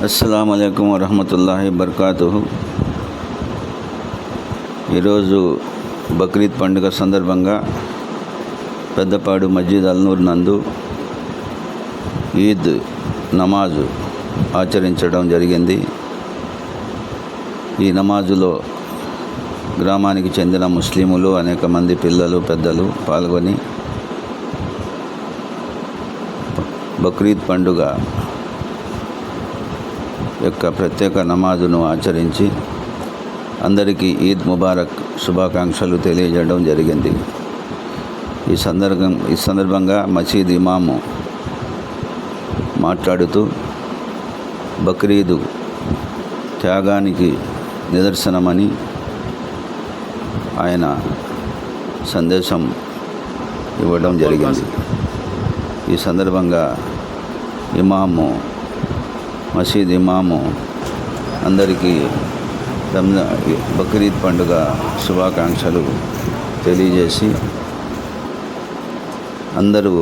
అస్సలాము అలైకుం వరహమతుల్లాహి బర్కాతుహు. ఈరోజు బక్రీద్ పండుగ సందర్భంగా పెద్దపాడు మస్జిద్ అల్నూర్ నందు ఈద్ నమాజు ఆచరించడం జరిగింది. ఈ నమాజులో గ్రామానికి చెందిన ముస్లిములు అనేక మంది పిల్లలు పెద్దలు పాల్గొని బక్రీద్ పండుగ యొక్క ప్రత్యేక నమాజును ఆచరించి అందరికీ ఈద్ ముబారక్ శుభాకాంక్షలు తెలియజేయడం జరిగింది. ఈ సందర్భంగా మసీద్ ఇమాము మాట్లాడుతూ బక్రీదు త్యాగానికి నిదర్శనమని ఆయన సందేశం ఇవ్వడం జరిగింది. ఈ సందర్భంగా మసీద్ ఇమాము అందరికీ బక్రీద్ పండుగ శుభాకాంక్షలు తెలియజేసి అందరూ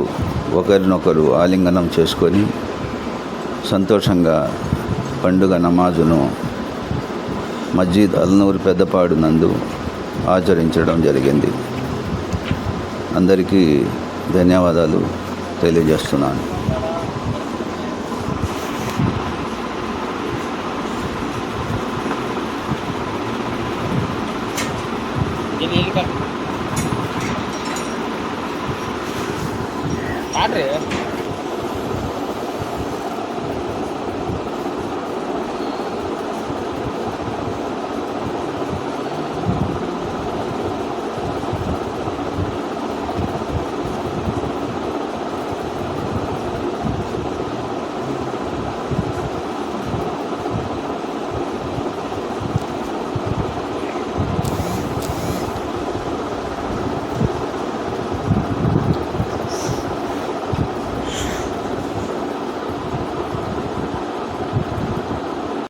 ఒకరినొకరు ఆలింగనం చేసుకొని సంతోషంగా పండుగ నమాజును మస్జిద్ అల్నూర్ పెద్దపాడు నందు ఆచరించడం జరిగింది. అందరికీ ధన్యవాదాలు తెలియజేస్తున్నాను.